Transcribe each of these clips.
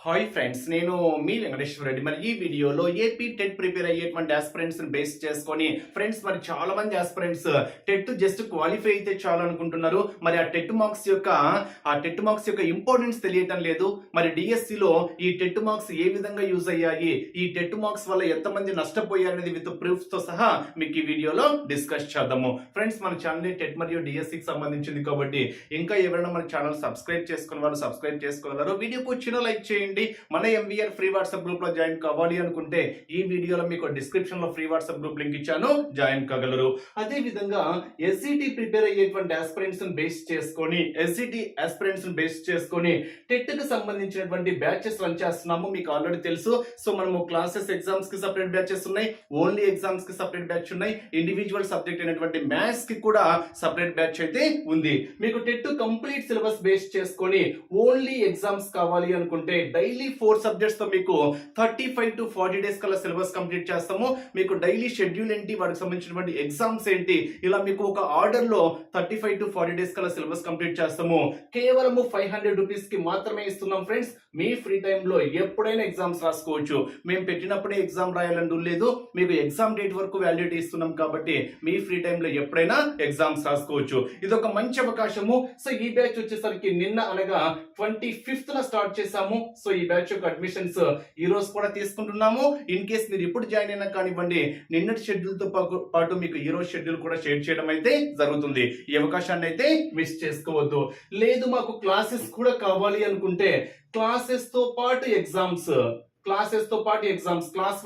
Hi friends, నేను మీ వెంకటేశ్వర రెడ్డి. మరి ఈ వీడియోలో ఏపీ టెట్ ప్రిపేర్ అయ్యేటువంటి ఆస్పిరెంట్స్ బేస్ చేసుకొని ఫ్రెండ్స్, మరి చాలా మంది ఆస్పిరెంట్స్ టెట్ జస్ట్ క్వాలిఫై అయితే చాలు అనుకుంటున్నారు. మరి ఆ టెట్ మార్క్స్ యొక్క ఇంపార్టెన్స్ తెలియటం లేదు. మరి డిఎస్సిలో ఈ టెట్ మార్క్స్ ఏ విధంగా యూజ్ అయ్యాయి, ఈ టెట్ మార్క్స్ వల్ల ఎంతమంది నష్టపోయారు అనేది విత్ ప్రూఫ్స్ తో సహా మీకు ఈ వీడియోలో డిస్కస్ చేద్దాము. ఫ్రెండ్స్, మన ఛానల్ టెట్ మరియు డిఎస్సికి సంబంధించింది కాబట్టి ఇంకా ఎవరైనా మన ఛానల్ సబ్స్క్రైబ్ చేసుకున్న వాళ్ళు సబ్స్క్రైబ్ చేసుకోగలరు. వీడియోకి వచ్చిన లైక్ చేయండి. మన ఎంవీఆర్ ఫ్రీ వాట్సాప్ గ్రూప్ లో జాయిన్ కావాలి అనుకుంటే ఈ వీడియోలో మీకు డిస్క్రిప్షన్ లో ఫ్రీ వాట్సాప్ గ్రూప్ లింక్ ఇచ్చాను, జాయిన్ కాగలరు. అదే విధంగా ఎస్సిటి ప్రిపేర్ అయ్యేటువంటి ఆస్పిరెంట్స్ బేస్ చేసుకొని టెట్ కి సంబంధించినటువంటి బ్యాచెస్ రన్ చేస్తున్నాము. మీకు ఆల్రెడీ తెలుసు. సో మనము క్లాసెస్ ఎగ్జామ్స్ కి సెపరేట్ బ్యాచెస్ ఉన్నాయి, ఓన్లీ ఎగ్జామ్స్ కి సెపరేట్ బ్యాచ్ ఉన్నాయి, ఇండివిజువల్ సబ్జెక్ట్ అయినటువంటి మ్యాథ్స్ కి కూడా సెపరేట్ బ్యాచ్ అయితే ఉంది. మీకు టెట్ కంప్లీట్ సిలబస్ బేస్ చేసుకొని ఓన్లీ ఎగ్జామ్స్ కావాలి అనుకుంటే డైలీ 4 సబ్జెక్ట్స్ తో మీకు 35 to 40 డేస్ కల్లా సిలబస్ కంప్లీట్ చేస్తాము. మీకు డైలీ షెడ్యూల్ ఏంటి, వాటికి సంబంధించినటువంటి ఎగ్జామ్స్ ఏంటి, ఇలా మీకు ఒక ఆర్డర్ లో 35 to 40 డేస్ కల్లా సిలబస్ కంప్లీట్ చేస్తాము. కేవలం 500 రూపీస్ కి మాత్రమే ఇస్తున్నాం ఫ్రెండ్స్. మీ ఫ్రీ టైమ్ లో ఎప్పుడైనా ఎగ్జామ్స్ రాసుకోవచ్చు. మేము పెట్టినప్పుడే ఎగ్జామ్ రాయాలని లేదు. మీకు ఎగ్జామ్ డేట్ వరకు వ్యాలిడిటీ ఇస్తున్నాం కాబట్టి మీ ఫ్రీ టైమ్ లో ఎప్పుడైనా ఎగ్జామ్స్ రాసుకోవచ్చు. ఇది ఒక మంచి అవకాశము. సో ఈ బ్యాచ్ వచ్చేసరికి నిన్న అనగా 25th స్టార్ట్ చేసాము. సో ఈ బ్యాచ్ యొక్క అడ్మిషన్స్ ఈ రోజు కూడా తీసుకుంటున్నాము. ఇన్ కేస్ మీరు ఇప్పుడు జాయిన్ అయినా కానివ్వండి, నిన్నటి షెడ్యూల్ తో పాటు మీకు ఈ రోజు షెడ్యూల్ కూడా షేర్ చేయడం అయితే జరుగుతుంది. ఈ అవకాశాన్ని అయితే మిస్ చేసుకోవద్దు. లేదు మాకు క్లాసెస్ కూడా కావాలి అనుకుంటే క్లాసెస్ తో పాటు ఎగ్జామ్స్, క్లాస్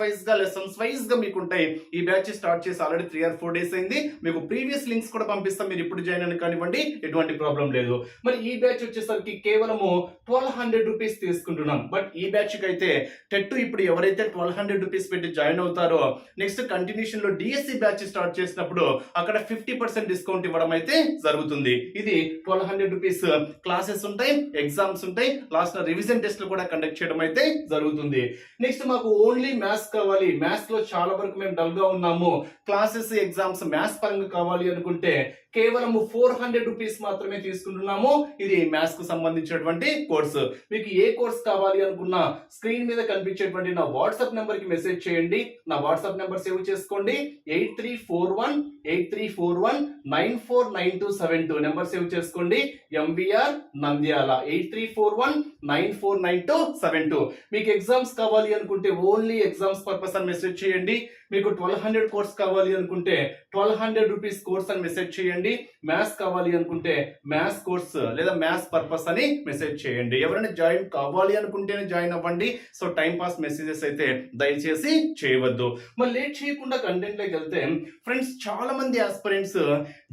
వైజ్ గా లెసన్స్ వైజ్ గా మీకు ఉంటాయి. ఈ బ్యాచ్ స్టార్ట్ చేసి ఆల్రెడీ 3 or 4 డేస్ అయింది. మీకు ప్రీవియస్ లింక్స్ కూడా పంపిస్తాం. మీరు ఇప్పుడు జాయిన్ అయిన కానివ్వండి, ఎటువంటి ప్రాబ్లం లేదు. మరి ఈ బ్యాచ్ వచ్చేసరికి కేవలము 1200 రూపీస్ తీసుకుంటున్నాం. బట్ ఈ బ్యాచ్ కి అయితే టెట్ ఇప్పుడు ఎవరైతే 1200 రూపీస్ పెట్టి జాయిన్ అవుతారో నెక్స్ట్ కంటిన్యూషన్ లో డిఎస్సి బ్యాచ్ స్టార్ట్ చేసినప్పుడు అక్కడ 50% డిస్కౌంట్ ఇవ్వడం అయితే జరుగుతుంది. ఇది 1200 రూపీస్. క్లాసెస్ ఉంటాయి, ఎగ్జామ్స్ ఉంటాయి, లాస్ట్ రివిజన్ టెస్ట్లు కూడా కండక్ట్ చేయడం అయితే జరుగుతుంది. నెక్స్ట్ మాకు ఓన్లీ మ్యాథ్స్ కావాలి, మ్యాథ్స్ లో చాలా వరకు మేము డల్ గా ఉన్నాము, క్లాసెస్ ఎగ్జామ్స్ మ్యాథ్స్ పరంగా కావాలి అనుకుంటే కేవలం 400 రూపీస్ మాత్రమే తీసుకుంటున్నాము. ఇది మ్యాథ్స్ కు సంబంధించినటువంటి కోర్సు. మీకు ఏ కోర్స్ కావాలి అనుకున్నా స్క్రీన్ మీద కనిపించేటువంటి నా వాట్సాప్ నెంబర్ కి మెసేజ్ చేయండి. నా వాట్సాప్ నెంబర్ సేవ్ చేసుకోండి. 8341949272 నెంబర్ సేవ్ చేసుకోండి. ఎంవీఆర్ నంద్యాల 8341949272. మీకు ఎగ్జామ్స్ కావాలి అనుకుంటే ఓన్లీ ఎగ్జామ్స్ పర్పస్ అని మెసేజ్ చేయండి. మీకు 1200 కోర్స్ కావాలి అనుకుంటే 1200 రూపీస్ కోర్స్ అని మెసేజ్ చేయండి. మ్యాథ్స్ కావాలి అనుకుంటే మ్యాథ్స్ కోర్స్ లేదా మ్యాథ్స్ పర్పస్ అని మెసేజ్ చేయండి. ఎవరైనా జాయిన్ కావాలి అనుకుంటేనే జాయిన్ అవ్వండి. సో టైం పాస్ మెసేజెస్ అయితే దయచేసి చేయవద్దు. మరి లేట్ చేయకుండా కంటెంట్ లోకి వెళ్తే ఫ్రెండ్స్, చాలా మంది ఆస్పిరెంట్స్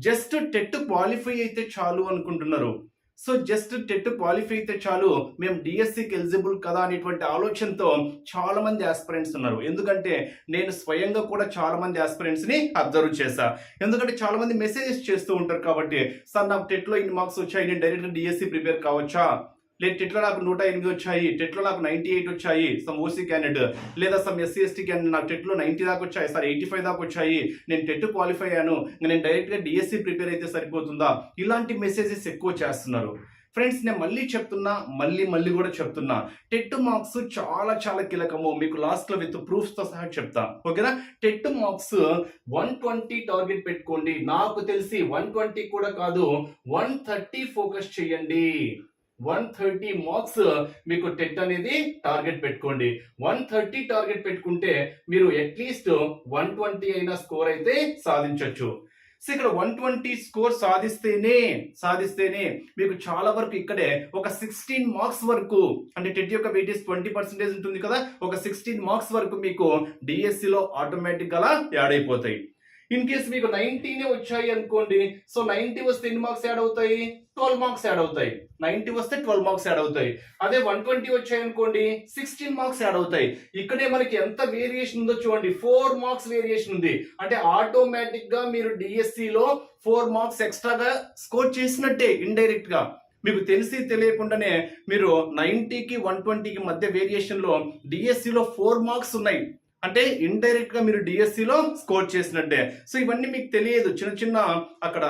జస్ట్ టెట్ క్వాలిఫై అయితే చాలు అనుకుంటున్నారు. సో జస్ట్ టెట్ క్వాలిఫై అయితే చాలు, మేము డిఎస్సికి ఎలిజిబుల్ కదా అనేటువంటి ఆలోచనతో చాలా మంది ఆస్పిరెంట్స్ ఉన్నారు. ఎందుకంటే నేను స్వయంగా కూడా చాలా మంది ఆస్పిరెంట్స్ ని అబ్జర్వ్ చేశా. ఎందుకంటే చాలా మంది మెసేజెస్ చేస్తూ ఉంటారు కాబట్టి, సార్ నాకు టెట్ లో ఇన్ని మార్క్స్ వచ్చాయి, నేను డైరెక్ట్ డిఎస్సి ప్రిపేర్ కావచ్చా, లేదు టెట్ లో నాకు 108 వచ్చాయి, టెట్ లో నాకు 98 వచ్చాయి, సమ్ ఓసీ క్యాండిడేట్ లేదా సమ్ ఎస్సీ ఎస్టీ క్యాండిడేట్ నాకు టెట్ లో 90 దాకా వచ్చాయి, సార్ 85 దాకా వచ్చాయి, నేను టెట్ క్వాలిఫై అయ్యాను, నేను డైరెక్ట్ గా డిఎస్సి ప్రిపేర్ అయితే సరిపోతుందా, ఇలాంటి మెసేజెస్ ఎక్కువ చేస్తున్నారు. ఫ్రెండ్స్, నేను మళ్ళీ చెప్తున్నా, మళ్ళీ కూడా చెప్తున్నా, టెట్ మార్క్స్ చాలా చాలా కీలకము. మీకు లాస్ట్ లో విత్ ప్రూఫ్స్ తో సహా చెప్తా, ఓకేనా. టెట్ మార్క్స్ 120 టార్గెట్ పెట్టుకోండి. నాకు తెలిసి 120 కూడా కాదు, 130 ఫోకస్ చేయండి. 130 మార్క్స్ మీకు టెట్ అనేది టార్గెట్ పెట్టుకోండి. 130 టార్గెట్ పెట్టుకుంటే మీరు అట్లీస్ట్ 120 అయినా స్కోర్ అయితే సాధించవచ్చు. సో ఇక్కడ 120 స్కోర్ సాధిస్తేనే మీకు చాలా వరకు ఇక్కడే ఒక 16 మార్క్స్ వరకు, అంటే టెట్ యొక్క వెయిటేజ్ 20% ఉంటుంది కదా, ఒక 16 మార్క్స్ వరకు మీకు డిఎస్సి లో ఆటోమేటిక్ గా యాడ్ అయిపోతాయి. ఇన్ కేస్ మీకు 90 వచ్చాయి అనుకోండి, సో 90 వస్తే ఎన్ని మార్క్స్ యాడ్ అవుతాయి, 12 మార్క్స్ యాడ్ అవుతాయి. 90 వస్తే 12 మార్క్స్ యాడ్ అవుతాయి. అదే 120 వచ్చాయి అనుకోండి, 16 మార్క్స్ యాడ్ అవుతాయి. ఇక్కడే మనకి ఎంత వేరియేషన్ ఉందో చూడండి, 4 మార్క్స్ వేరియేషన్ ఉంది. అంటే ఆటోమేటిక్ గా మీరు డిఎస్సి లో 4 మార్క్స్ ఎక్స్ట్రాగా స్కోర్ చేసినట్టే ఇండైరెక్ట్ గా. మీకు తెలిసి తెలియకుండానే మీరు 90కి 120కి మధ్య వేరియేషన్ లో డిఎస్సి లో 4 మార్క్స్ ఉన్నాయి. అంటే ఇండైరెక్ట్ గా మీరు డిఎస్సి లో స్కోర్ చేసినట్టే. సో ఇవన్నీ మీకు తెలియదు, చిన్న అక్కడ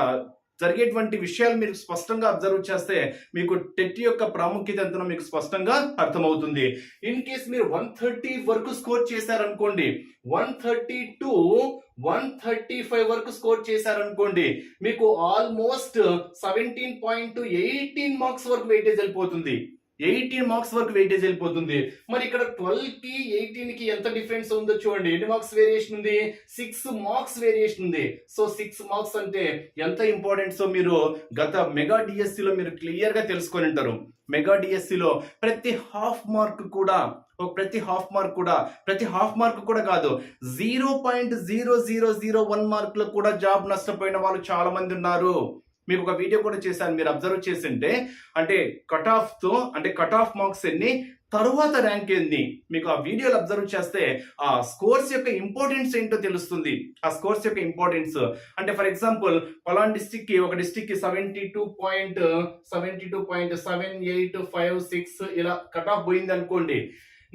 జరిగేటువంటి విషయాలు మీరు స్పష్టంగా అబ్జర్వ్ చేస్తే మీకు టెట్ యొక్క ప్రాముఖ్యత ఎంతనో మీకు స్పష్టంగా అర్థమవుతుంది. ఇన్ కేస్ మీరు 130 వరకు స్కోర్ చేశారనుకోండి, 130 to 135 వరకు స్కోర్ చేశారనుకోండి, మీకు ఆల్మోస్ట్ 17.18 మార్క్స్ వరకు వెయిటేజ్ వెళ్ళిపోతుంది. 18 మార్క్స్ వరకు వెయిటేజ్ వెళ్ళిపోతుంది. మరి ఇక్కడ 12 కి 18 కి ఎంత డిఫరెన్స్ ఉందో చూడండి. ఎన్ని మార్క్స్ వేరియేషన్ ఉంది? 6 మార్క్స్ వేరియేషన్ ఉంది. సో 6 మార్క్స్ అంటే ఎంత ఇంపార్టెంట్ సో మీరు గత మెగా డిఎస్సిలో మీరు క్లియర్ గా తెలుసుకొని ఉంటారు. మెగా డిఎస్సిలో ప్రతి హాఫ్ మార్క్ కూడా కాదు, 0.0001 మార్కులు కూడా జాబ్ నష్టపోయిన వాళ్ళు చాలా మంది ఉన్నారు. మీకు ఒక వీడియో కూడా చేశాను, మీరు అబ్జర్వ్ చేసింటే అంటే కట్ ఆఫ్ మార్క్స్ ఎన్ని, తరువాత ర్యాంక్ ఏంది, మీకు ఆ వీడియోలు అబ్జర్వ్ చేస్తే ఆ స్కోర్స్ యొక్క ఇంపార్టెన్స్ ఏంటో తెలుస్తుంది. ఆ స్కోర్స్ యొక్క ఇంపార్టెన్స్ అంటే ఫర్ ఎగ్జాంపుల్ పలానా డిస్టిక్ కి 72.7856 ఇలా కట్ ఆఫ్ పోయింది అనుకోండి,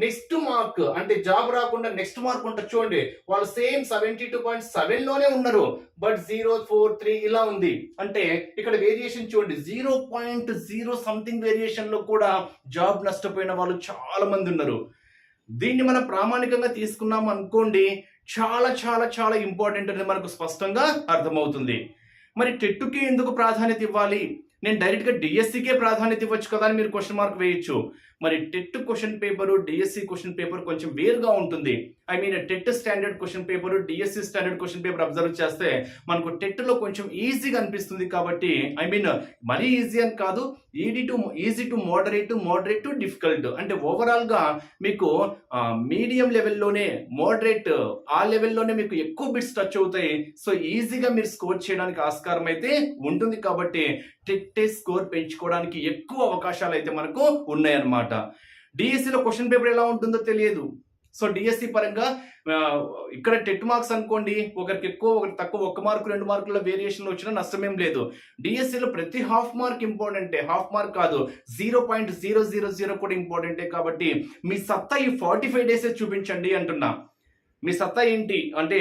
నెక్స్ట్ మార్క్ అంటే జాబ్ రాకుండా నెక్స్ట్ మార్క్ ఉంటుంది చూడండి, వాళ్ళు సేమ్ 72.7 లోనే ఉన్నారు, బట్ 043 ఇలా ఉంది. అంటే ఇక్కడ వేరియేషన్ చూడండి, 0.0 సంథింగ్ వేరియేషన్ లో కూడా జాబ్ నష్టపోయిన వాళ్ళు చాలా మంది ఉన్నారు. దీన్ని మనం ప్రామాణికంగా తీసుకున్నాం అనుకోండి, చాలా చాలా చాలా ఇంపార్టెంట్ అనేది మనకు స్పష్టంగా అర్థమవుతుంది. మరి టెట్కి ఎందుకు ప్రాధాన్యత ఇవ్వాలి? నేను డైరెక్ట్ గా డిఎస్సికే ప్రాధాన్యత ఇవ్వచ్చు కదా అని మీరు క్వశ్చన్ మార్క్ వేయొచ్చు. మరి TET question paper, DSC question paper కొంచెం వేరుగా ఉంటుంది. I mean TET standard question paper, DSC standard question paper observe చేస్తే మనకు టెట్ లో కొంచెం ఈజీగా అనిపిస్తుంది. కాబట్టి ఐ మీన్ మరీ ఈజీ అని కాదు, easy to moderate to difficult, అంటే ఓవరాల్ గా మీకు మీడియం లెవెల్లోనే, మోడరేట్ ఆ లెవెల్లోనే మీకు ఎక్కువ బిట్స్ టచ్ అవుతాయి. సో ఈజీగా మీరు స్కోర్ చేయడానికి ఆస్కారం అయితే ఉంటుంది. కాబట్టి టెట్ స్కోర్ పెంచుకోవడానికి ఎక్కువ అవకాశాలు అయితే మనకు ఉన్నాయన్నమాట. డిఎస్సిలో క్వశ్చన్ పేపర్ ఎలా ఉంటుందో తెలియదు. సో డిఎస్సి పరంగా ఇక్కడ టెట్ మార్క్స్ అనుకోండి, ఒకరికి ఎక్కువ ఒకరికి తక్కువ, 1 మార్కు 2 మార్కుల వేరియేషన్ వచ్చినా నష్టమేం లేదు. డిఎస్సిలో ప్రతి హాఫ్ మార్క్ ఇంపార్టెంటే, హాఫ్ మార్క్ కాదు 0.000 కూడా ఇంపార్టెంటే. కాబట్టి మీ సత్తా ఈ 45 డేసే చూపించండి అంటున్నా. మీ సత్తా ఏంటి అంటే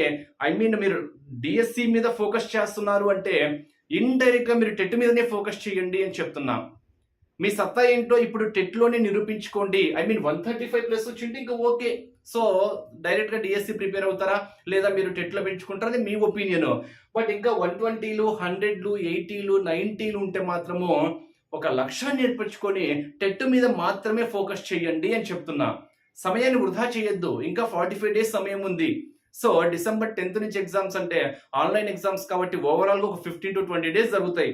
ఐ మీన్ మీరు డిఎస్సి మీద ఫోకస్ చేస్తున్నారు అంటే ఇండైరెక్ట్ గా మీరు టెట్ మీదనే ఫోకస్ చేయండి అని చెప్తున్నా. మీ సత్తా ఏంటో ఇప్పుడు టెట్ లోనే నిరూపించుకోండి. ఐ మీన్ 135+ వచ్చింటే ఇంకా ఓకే, సో డైరెక్ట్ గా డిఎస్సి ప్రిపేర్ అవుతారా లేదా మీరు టెట్ లో పెంచుకుంటారా అది మీ ఒపీనియన్. బట్ ఇంకా 120లు 100లు 80లు 90లు ఉంటే మాత్రము ఒక లక్ష్యాన్ని ఏర్పరచుకొని టెట్ మీద మాత్రమే ఫోకస్ చేయండి అని చెప్తున్నా. సమయాన్ని వృధా చేయొద్దు, ఇంకా 45 డేస్ సమయం ఉంది. సో డిసెంబర్ 10th నుంచి ఎగ్జామ్స్ అంటే ఆన్లైన్ ఎగ్జామ్స్ కాబట్టి ఓవరాల్ గా ఒక 15 to 20 డేస్ జరుగుతాయి,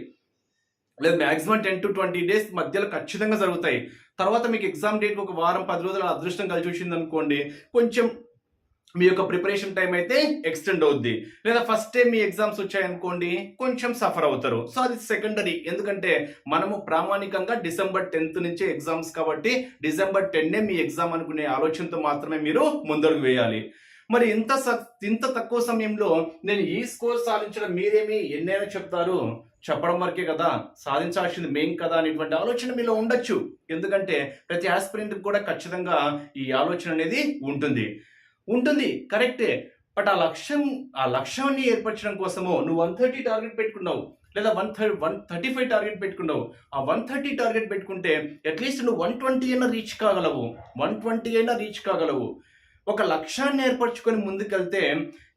లేదా మాక్సిమం 10 to 20 డేస్ మధ్యలో ఖచ్చితంగా జరుగుతాయి. తర్వాత మీకు ఎగ్జామ్ డేట్ ఒక వారం 10 రోజుల అదృష్టం కలిసి వచ్చింది అనుకోండి, కొంచెం మీ యొక్క ప్రిపరేషన్ టైం అయితే ఎక్స్టెండ్ అవుద్ది. లేదా ఫస్ట్ టైం మీ ఎగ్జామ్స్ వచ్చాయనుకోండి కొంచెం సఫర్ అవుతారు. సో అది సెకండరీ, ఎందుకంటే మనము ప్రామాణికంగా డిసెంబర్ 10th నుంచే ఎగ్జామ్స్ కాబట్టి డిసెంబర్ 10 మీ ఎగ్జామ్ అనుకునే ఆలోచనతో మాత్రమే మీరు ముందడుగు వేయాలి. మరి ఇంత తక్కువ సమయంలో నేను ఈ స్కోర్ సాధించడం మీరేమి ఎన్నైనా చెప్తారు, చెప్పడం వరకే కదా, సాధించాల్సింది మేం కదా అనేటువంటి ఆలోచన మీలో ఉండొచ్చు. ఎందుకంటే ప్రతి ఆస్పిరెంట్ కూడా ఖచ్చితంగా ఈ ఆలోచన అనేది ఉంటుంది కరెక్టే. బట్ ఆ లక్ష్యాన్ని ఏర్పరచడం కోసము నువ్వు 130 టార్గెట్ పెట్టుకున్నావు, లేదా 135 టార్గెట్ పెట్టుకున్నావు. ఆ 130 టార్గెట్ పెట్టుకుంటే అట్లీస్ట్ నువ్వు 120 అయినా రీచ్ కాగలవు. ఒక లక్ష్యాన్ని ఏర్పరచుకొని ముందుకెళ్తే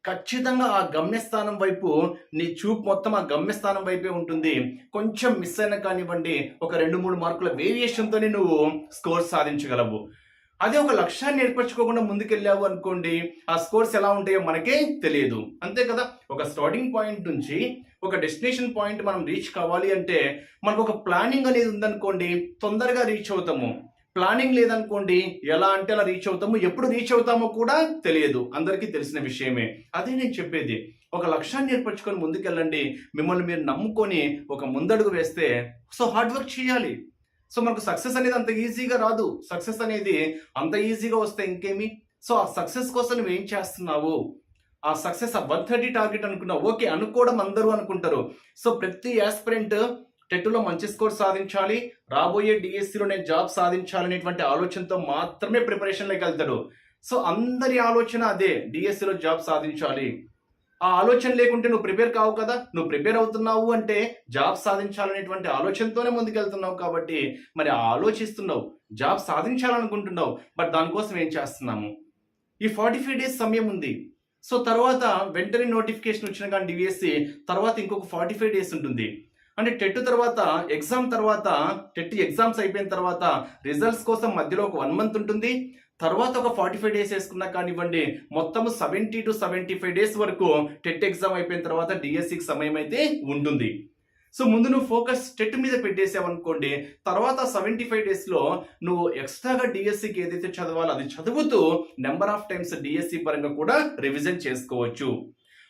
ఖచ్చితంగా ఆ గమ్యస్థానం వైపు నీ చూపు మొత్తం ఆ గమ్యస్థానం వైపే ఉంటుంది. కొంచెం మిస్ అయినా కానివ్వండి, ఒక 2-3 మార్కుల వేరియేషన్తోనే నువ్వు స్కోర్ సాధించగలవు. అదే ఒక లక్ష్యాన్ని ఏర్పరచుకోకుండా ముందుకెళ్ళావు అనుకోండి, ఆ స్కోర్స్ ఎలా ఉంటాయో మనకే తెలియదు. అంతే కదా, ఒక స్టార్టింగ్ పాయింట్ నుంచి ఒక డెస్టినేషన్ పాయింట్ మనం రీచ్ కావాలి అంటే మనకు ఒక ప్లానింగ్ అనేది ఉందనుకోండి, తొందరగా రీచ్ అవుతాము. ప్లానింగ్ లేదనుకోండి, ఎలా అంటే అలా రీచ్ అవుతాము, ఎప్పుడు రీచ్ అవుతామో కూడా తెలియదు, అందరికీ తెలిసిన విషయమే. అదే నేను చెప్పేది, ఒక లక్ష్యాన్ని ఏర్పరచుకొని ముందుకెళ్ళండి, మిమ్మల్ని మీరు నమ్ముకొని ఒక ముందడుగు వేస్తే. సో హార్డ్ వర్క్ చేయాలి. సో మనకు సక్సెస్ అనేది అంత ఈజీగా రాదు. సక్సెస్ అనేది అంత ఈజీగా వస్తే ఇంకేమి. సో ఆ సక్సెస్ కోసం నువ్వు ఏం చేస్తున్నావు, ఆ సక్సెస్ ఆ 130 టార్గెట్ అనుకున్నావు, ఓకే అనుకోవడం అందరూ అనుకుంటారు. సో ప్రతి ఆస్పిరెంట్ టెట్లో మంచి స్కోర్ సాధించాలి, రాబోయే డిఎస్సిలో నేను జాబ్ సాధించాలనేటువంటి ఆలోచనతో మాత్రమే ప్రిపరేషన్లోకి వెళ్తాడు. సో అందరి ఆలోచన అదే, డిఎస్సిలో జాబ్ సాధించాలి. ఆ ఆలోచన లేకుంటే నువ్వు ప్రిపేర్ కావు కదా. నువ్వు ప్రిపేర్ అవుతున్నావు అంటే జాబ్ సాధించాలనేటువంటి ఆలోచనతోనే ముందుకెళ్తున్నావు కాబట్టి మరి ఆలోచిస్తున్నావు, జాబ్ సాధించాలనుకుంటున్నావు. బట్ దానికోసం ఏం చేస్తున్నాము, ఈ 45 డేస్ సమయం ఉంది. సో తర్వాత వెంటనే నోటిఫికేషన్ వచ్చిన కానీ డివిఎస్సి తర్వాత ఇంకొక 45 డేస్ ఉంటుంది. అంటే టెట్ తర్వాత ఎగ్జామ్ తర్వాత టెట్ ఎగ్జామ్స్ అయిపోయిన తర్వాత రిజల్ట్స్ కోసం మధ్యలో ఒక 1 మంత్ ఉంటుంది. తర్వాత ఒక 45 డేస్ వేసుకున్నా కానివ్వండి, మొత్తం 70 to 75 డేస్ వరకు టెట్ ఎగ్జామ్ అయిపోయిన తర్వాత డిఎస్సికి సమయం అయితే ఉంటుంది. సో ముందు నువ్వు ఫోకస్ టెట్ మీద పెట్టేసావు అనుకోండి, తర్వాత 75 డేస్లో నువ్వు ఎక్స్ట్రాగా డిఎస్సికి ఏదైతే చదవాలో అది చదువుతూ నెంబర్ ఆఫ్ టైమ్స్ డిఎస్సి పరంగా కూడా రివిజన్ చేసుకోవచ్చు.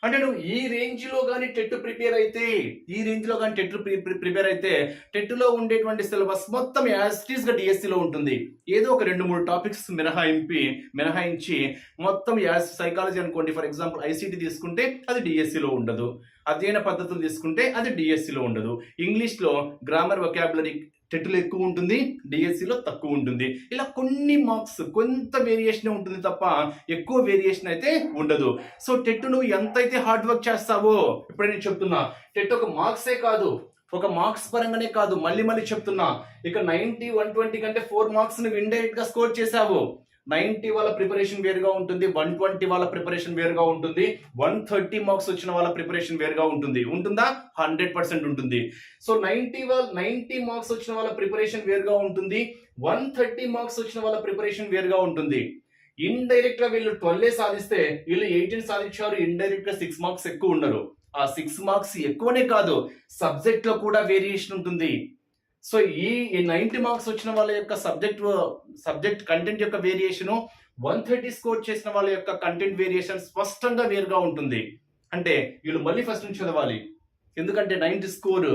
అంటే నువ్వు ఈ రేంజ్లో కానీ టెట్ ప్రిపేర్ అయితే, టెట్లో ఉండేటువంటి సిలబస్ మొత్తం యాజ్ ఇట్ ఈస్గా డిఎస్సిలో ఉంటుంది. ఏదో ఒక 2-3 టాపిక్స్ మినహాయించి మొత్తం యాజ్ సైకాలజీ అనుకోండి, ఫర్ ఎగ్జాంపుల్ ఐసీటీ తీసుకుంటే అది డిఎస్సిలో ఉండదు, అధ్యయన పద్ధతులు తీసుకుంటే అది డిఎస్సిలో ఉండదు, ఇంగ్లీష్లో గ్రామర్ వొకాబులరీ టెట్లో ఎక్కువ ఉంటుంది, డిఎస్సిలో తక్కువ ఉంటుంది. ఇలా కొన్ని మార్క్స్ కొంత వేరియేషన్ ఉంటుంది తప్ప ఎక్కువ వేరియేషన్ అయితే ఉండదు. సో టెట్ నువ్వు ఎంతైతే హార్డ్ వర్క్ చేస్తావో, ఇప్పుడే నేను చెప్తున్నా, టెట్ ఒక మార్క్సే కాదు, ఒక మార్క్స్ పరంగానే కాదు, మళ్ళీ చెప్తున్నా, ఇక 90, 120 కంటే 4 మార్క్స్ నువ్వు ఇండైరెక్ట్ గా స్కోర్ చేసావు. 90 వాళ్ళ ప్రిపరేషన్ వేరుగా ఉంటుంది, 120 వాళ్ళ ప్రిపరేషన్ వేరుగా ఉంటుంది, 130 మార్క్స్ వచ్చిన వాళ్ళ ప్రిపరేషన్ వేరుగా ఉంటుంది. ఉంటుందా? 100% ఉంటుంది. సో 90 మార్క్స్ వచ్చిన వాళ్ళ ప్రిపరేషన్ వేరుగా ఉంటుంది, 130 మార్క్స్ వచ్చిన వాళ్ళ ప్రిపరేషన్ వేరుగా ఉంటుంది. ఇండైరెక్ట్ గా వీళ్ళు 12 సాధిస్తే వీళ్ళు 18 సాధించారు, ఇండైరెక్ట్ గా 6 మార్క్స్ ఎక్కువ ఉన్నారు. ఆ 6 మార్క్స్ ఎక్కువనే కాదు, సబ్జెక్ట్ లో కూడా వేరియేషన్ ఉంటుంది. సో ఈ 90 మార్క్స్ వచ్చిన వాళ్ళ యొక్క సబ్జెక్ట్ కంటెంట్ యొక్క వేరియేషను, 130 స్కోర్ చేసిన వాళ్ళ యొక్క కంటెంట్ వేరియేషన్ స్పష్టంగా వేరుగా ఉంటుంది. అంటే వీళ్ళు మళ్ళీ ఫస్ట్ నుంచి చదవాలి, ఎందుకంటే 90 స్కోర్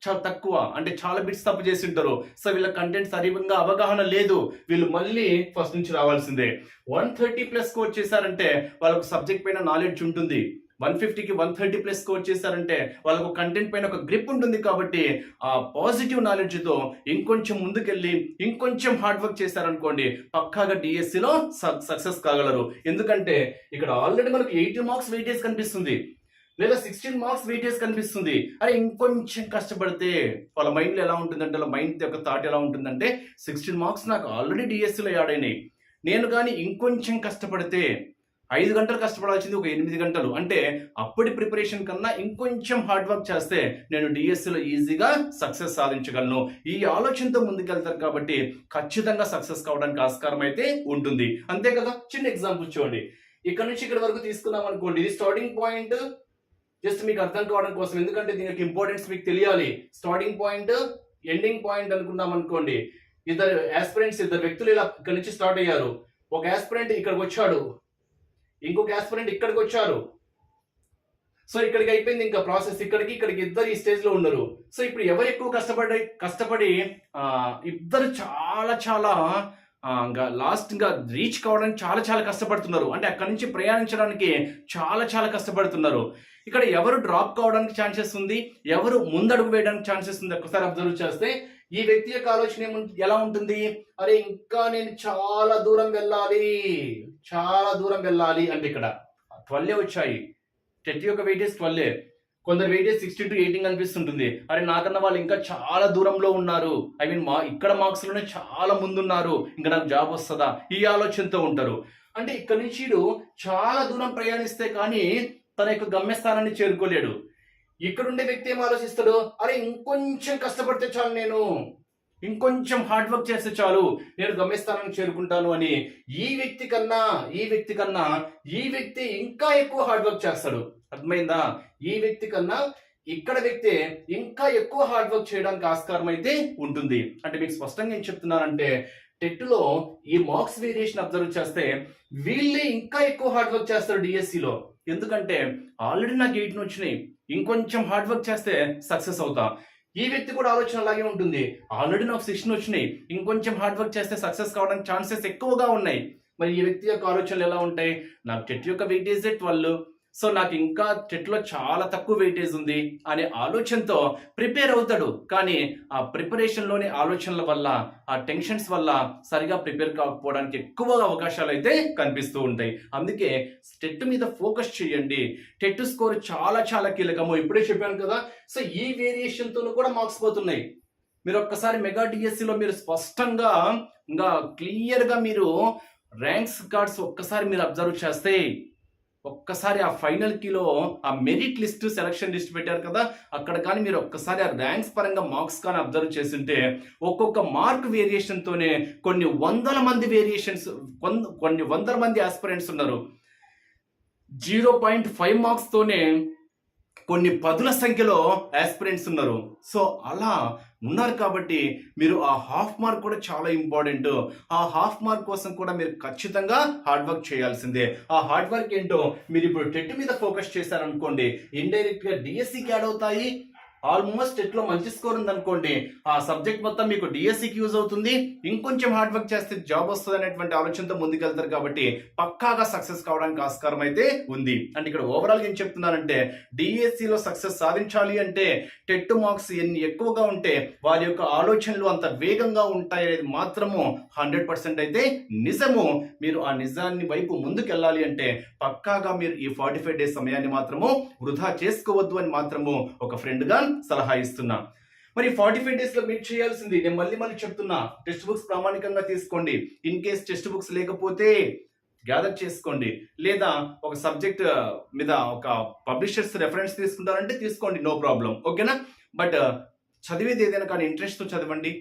చాలా తక్కువ, అంటే చాలా బిట్స్ తప్పు చేసి ఉంటారు. సో వీళ్ళ కంటెంట్ సరిగ్గా అవగాహన లేదు, వీళ్ళు మళ్ళీ ఫస్ట్ నుంచి రావాల్సిందే. 130+ స్కోర్ చేశారంటే వాళ్ళకు సబ్జెక్ట్ పైన నాలెడ్జ్ ఉంటుంది, 150కి 130+ స్కోర్ చేశారంటే వాళ్ళకు కంటెంట్ పైన ఒక గ్రిప్ ఉంటుంది. కాబట్టి ఆ పాజిటివ్ నాలెడ్జ్తో ఇంకొంచెం ముందుకెళ్ళి ఇంకొంచెం హార్డ్ వర్క్ చేశారనుకోండి, పక్కాగా డిఎస్సిలో సక్సెస్ కాగలరు. ఎందుకంటే ఇక్కడ ఆల్రెడీ మనకు 18 మార్క్స్ వెయిటేజ్ కనిపిస్తుంది, లేదా 16 మార్క్స్ వెయిటేజ్ కనిపిస్తుంది. అరే ఇంకొంచెం కష్టపడితే వాళ్ళ మైండ్లో ఎలా ఉంటుందంటే, వాళ్ళ మైండ్ యొక్క థాట్ ఎలా ఉంటుందంటే, 16 మార్క్స్ నాకు ఆల్రెడీ డిఎస్సిలో యాడ్ అయినాయి, నేను కానీ ఇంకొంచెం కష్టపడితే 5 గంటలు కష్టపడాల్సింది ఒక 8 గంటలు, అంటే అప్పటి ప్రిపరేషన్ కన్నా ఇంకొంచెం హార్డ్ వర్క్ చేస్తే నేను డిఎస్సిలో ఈజీగా సక్సెస్ సాధించగలను. ఈ ఆలోచనతో ముందుకెళ్తారు కాబట్టి ఖచ్చితంగా సక్సెస్ కావడానికి ఆస్కారం అయితే ఉంటుంది. అంతే కదా. చిన్న ఎగ్జాంపుల్ చూడండి, ఇక్కడ నుంచి ఇక్కడ వరకు తీసుకున్నాం అనుకోండి, ఇది స్టార్టింగ్ పాయింట్, జస్ట్ మీకు అర్థం కావడం కోసం, ఎందుకంటే దీని యొక్క ఇంపార్టెన్స్ మీకు తెలియాలి. స్టార్టింగ్ పాయింట్, ఎండింగ్ పాయింట్ అనుకున్నాం అనుకోండి, ఇద్దరు వ్యక్తులు ఇలా ఇక్కడ నుంచి స్టార్ట్ అయ్యారు. ఒక ఆస్పిరెంట్ ఇక్కడికి వచ్చాడు, ఇంకొక ఆస్పిరెంట్ ఇక్కడికి వచ్చారు. సో ఇక్కడికి అయిపోయింది ఇంకా ప్రాసెస్, ఇక్కడికి ఇద్దరు ఈ స్టేజ్ లో ఉన్నారు. సో ఇప్పుడు ఎవరు ఎక్కువ కష్టపడి ఇద్దరు చాలా లాస్ట్ గా రీచ్ కావడానికి చాలా కష్టపడుతున్నారు, అంటే అక్కడి నుంచి ప్రయాణించడానికి చాలా కష్టపడుతున్నారు. ఇక్కడ ఎవరు డ్రాప్ కావడానికి ఛాన్సెస్ ఉంది, ఎవరు ముందడుగు వేయడానికి ఛాన్సెస్ ఉంది, ఒకసారి అబ్జర్వ్ చేస్తే ఈ వ్యక్తి యొక్క ఆలోచన ఎలా ఉంటుంది, అరే ఇంకా నేను చాలా దూరం వెళ్ళాలి అంటే ఇక్కడ 12 వచ్చాయి, టెట్ యొక్క వెయిటేజ్ 12, కొందరు వెయిటేజ్ 16 to 18 అనిపిస్తుంటుంది. అరే నాకన్నా వాళ్ళు ఇంకా చాలా దూరంలో ఉన్నారు, ఇక్కడ మార్క్స్ లోనే చాలా ముందున్నారు, ఇంకా నాకు జాబ్ వస్తుందా, ఈ ఆలోచనతో ఉంటారు. అంటే ఇక్కడ నుంచి చాలా దూరం ప్రయాణిస్తే కానీ తన యొక్క గమ్యస్థానాన్ని చేరుకోలేడు. ఇక్కడ ఉండే వ్యక్తి ఏం ఆలోచిస్తాడు, అరే ఇంకొంచెం కష్టపడితే చాలు, నేను ఇంకొంచెం హార్డ్ వర్క్ చేస్తే చాలు, నేను గమ్యస్థానాన్ని చేరుకుంటాను అని ఈ వ్యక్తి ఇంకా ఎక్కువ హార్డ్ వర్క్ చేస్తాడు. అర్థమైందా? ఈ వ్యక్తి కన్నా ఇక్కడ వ్యక్తి ఇంకా ఎక్కువ హార్డ్ వర్క్ చేయడానికి ఆస్కారం అయితే ఉంటుంది. అంటే మీకు స్పష్టంగా ఏం చెప్తున్నానంటే, టెట్ లో ఈ మార్క్స్ వేరియేషన్ అబ్జర్వ్ చేస్తే వీళ్ళే ఇంకా ఎక్కువ హార్డ్ వర్క్ చేస్తారు డిఎస్సిలో. ఎందుకంటే ఆల్రెడీ నాకు 18 వచ్చినాయి, ఇంకొంచెం హార్డ్ వర్క్ చేస్తే సక్సెస్ అవుతా. ఈ వ్యక్తి కూడా ఆలోచన అలాగే ఉంటుంది, ఆల్రెడీ నాకు 16 వచ్చినాయి, ఇంకొంచెం హార్డ్ వర్క్ చేస్తే సక్సెస్ కావడానికి ఛాన్సెస్ ఎక్కువగా ఉన్నాయి. మరి ఈ వ్యక్తి యొక్క ఆలోచనలు ఎలా ఉంటాయి, నాకు టెట్ యొక్క వెయిటేజే 12, సో నాకు ఇంకా టెట్లో చాలా తక్కువ వెయిటేజ్ ఉంది అనే ఆలోచనతో ప్రిపేర్ అవుతాడు. కానీ ఆ ప్రిపరేషన్లోని ఆలోచనల వల్ల, ఆ టెన్షన్స్ వల్ల సరిగా ప్రిపేర్ కాకపోవడానికి ఎక్కువ అవకాశాలు అయితే కనిపిస్తూ ఉంటాయి. అందుకే టెట్ మీద ఫోకస్ చేయండి. టెట్ స్కోర్ చాలా చాలా కీలకము. ఇప్పుడే చెప్పాను కదా. సో ఈ వేరియేషన్తో కూడా మార్క్స్ పోతున్నాయి. మీరు ఒక్కసారి మెగా డిఎస్సిలో మీరు స్పష్టంగా ఇంకా క్లియర్గా మీరు ర్యాంక్స్ కార్డ్స్ ఒక్కసారి మీరు అబ్జర్వ్ చేస్తే, ఒక్కసారి ఆ ఫైనల్ కీలో ఆ మెరిట్ లిస్ట్, సెలక్షన్ లిస్ట్ పెట్టారు కదా, అక్కడ కానీ మీరు ఒక్కసారి ఆ ర్యాంక్స్ పరంగా మార్క్స్ కానీ అబ్జర్వ్ చేస్తుంటే ఒక్కొక్క మార్క్ వేరియేషన్తోనే కొన్ని వందల మంది ఆస్పిరెంట్స్ ఉన్నారు. 0.5 మార్క్స్ తోనే కొన్ని పదుల సంఖ్యలో ఆస్పిరెంట్స్ ఉన్నారు. సో అలా ఉన్నారు కాబట్టి మీరు ఆ హాఫ్ మార్క్ కూడా చాలా ఇంపార్టెంట్. ఆ హాఫ్ మార్క్ కోసం కూడా మీరు ఖచ్చితంగా హార్డ్ వర్క్ చేయాల్సిందే. ఆ హార్డ్ వర్క్ ఏంటో మీరు ఇప్పుడు టెట్ మీద ఫోకస్ చేశారనుకోండి, ఇండైరెక్ట్ గా డిఎస్సికి యాడ్ అవుతాయి. ఆల్మోస్ట్ టెట్లో మంచి స్కోర్ ఉందనుకోండి, ఆ సబ్జెక్ట్ మొత్తం మీకు డిఎస్సికి యూజ్ అవుతుంది. ఇంకొంచెం హార్డ్ వర్క్ చేస్తే జాబ్ వస్తుంది అనేటువంటి ఆలోచనతో ముందుకెళ్తారు కాబట్టి పక్కాగా సక్సెస్ కావడానికి ఆస్కారం అయితే ఉంది. అంటే ఇక్కడ ఓవరాల్ ఏం చెప్తున్నానంటే, డిఎస్సిలో సక్సెస్ సాధించాలి అంటే టెట్ మార్క్స్ ఎన్ని ఎక్కువగా ఉంటే వారి యొక్క ఆలోచనలు అంత వేగంగా ఉంటాయి అనేది మాత్రము 100% అయితే నిజము. మీరు ఆ నిజాన్ని వైపు ముందుకెళ్ళాలి అంటే పక్కాగా మీరు ఈ 45 డేస్ సమయాన్ని మాత్రము వృధా చేసుకోవద్దు అని మాత్రము ఒక ఫ్రెండ్గా సలహా ఇస్తున్నా. మరి 45 డేస్ లో మీరు చేయాల్సింది, నేను మళ్ళీ చెప్తున్నా, టెక్స్ట్ బుక్స్ ప్రామాణికంగా తీసుకోండి. ఇన్ కేస్ టెక్స్ట్ బుక్స్ లేకపోతే గ్యాదర్ చేసుకోండి, లేదా ఒక సబ్జెక్ట్ మీద ఒక పబ్లిషర్స్ రెఫరెన్స్ తీసుకుంటారంటే తీసుకోండి, నో ప్రాబ్లం, ఓకేనా. బట్ చదివేది ఏదైనా కానీ ఇంట్రెస్ట్తో చదవండి.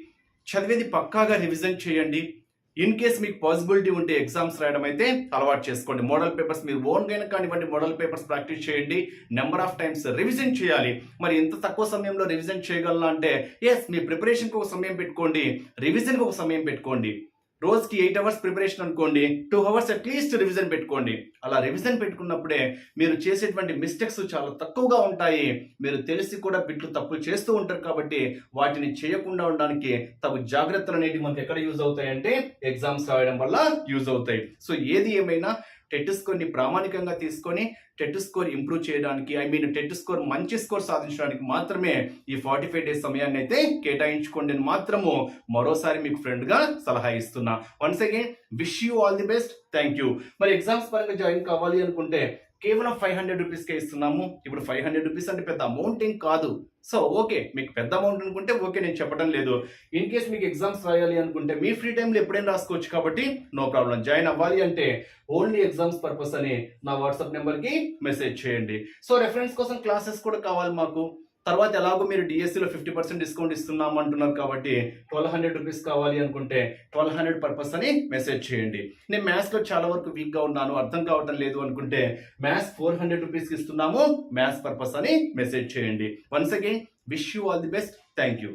చదివేది పక్కాగా రివిజన్ చేయండి. ఇన్ కేస్ మీకు పాసిబిలిటీ ఉంటే ఎగ్జామ్స్ రాయడం అయితే అలవాటు చేసుకోండి. మోడల్ పేపర్స్ మీరు ఓన్గా కానివ్వండి, మోడల్ పేపర్స్ ప్రాక్టీస్ చేయండి. నెంబర్ ఆఫ్ టైమ్స్ రివిజన్ చేయాలి. మరి ఇంత తక్కువ సమయంలో రివిజన్ చేయగలనా అంటే, ఎస్, మీ ప్రిపరేషన్కి ఒక సమయం పెట్టుకోండి, రివిజన్కి ఒక సమయం పెట్టుకోండి. రోజుకి 8 అవర్స్ ప్రిపరేషన్ అనుకోండి, 2 అవర్స్ అట్లీస్ట్ రివిజన్ పెట్టుకోండి. అలా రివిజన్ పెట్టుకున్నప్పుడే మీరు చేసేటువంటి మిస్టేక్స్ చాలా తక్కువగా ఉంటాయి. మీరు తెలిసి కూడా బిట్లు తప్పులు చేస్తూ ఉంటారు కాబట్టి వాటిని చేయకుండా ఉండడానికి తగు జాగ్రత్తలు అనేవి మనకి ఎక్కడ యూజ్ అవుతాయి అంటే ఎగ్జామ్స్ రాయడం వల్ల యూజ్ అవుతాయి. సో ఏది ఏమైనా టెట్ స్కోర్ని ప్రామాణికంగా తీసుకొని టెట్ స్కోర్ ఇంప్రూవ్ చేయడానికి, టెట్ స్కోర్ మంచి స్కోర్ సాధించడానికి మాత్రమే ఈ 45 డేస్ సమయాన్ని అయితే కేటాయించుకోండి అని మాత్రము మరోసారి మీకు ఫ్రెండ్గా సలహా ఇస్తున్నా. Once again wish you all the best. Thank you. మరి ఎగ్జామ్స్ పరంగా జాయిన్ కావాలి అనుకుంటే కేవలం 500 రూపీస్కే ఇస్తున్నాము. ఇప్పుడు 500 రూపీస్ అంటే పెద్ద అమౌంట్ ఏం కాదు. సో ఓకే, మీకు పెద్ద అమౌంట్ అనుకుంటే ఓకే, నేను చెప్పడం లేదు. ఇన్ కేస్ మీకు ఎగ్జామ్స్ రాయాలి అనుకుంటే మీ ఫ్రీ టైంలో ఎప్పుడైనా రాసుకోవచ్చు కాబట్టి నో ప్రాబ్లం. జాయిన్ అవ్వాలి అంటే ఓన్లీ ఎగ్జామ్స్ పర్పస్ అని నా వాట్సాప్ నెంబర్కి మెసేజ్ చేయండి. సో రెఫరెన్స్ కోసం క్లాసెస్ కూడా కావాలి మాకు. తర్వాత ఎలాగో మీరు డిఎస్సిలో 50% డిస్కౌంట్ ఇస్తున్నాం అంటున్నారు కాబట్టి 1200 రూపీస్ కావాలి అనుకుంటే 1200 పర్పస్ అని మెసేజ్ చేయండి. నేను మ్యాథ్స్లో చాలా వరకు వీక్గా ఉన్నాను, అర్థం కావటం లేదు అనుకుంటే మ్యాథ్స్ 400 రూపీస్కి ఇస్తున్నాము, మ్యాథ్స్ పర్పస్ అని మెసేజ్ చేయండి. Once again wish you all the best. Thank you.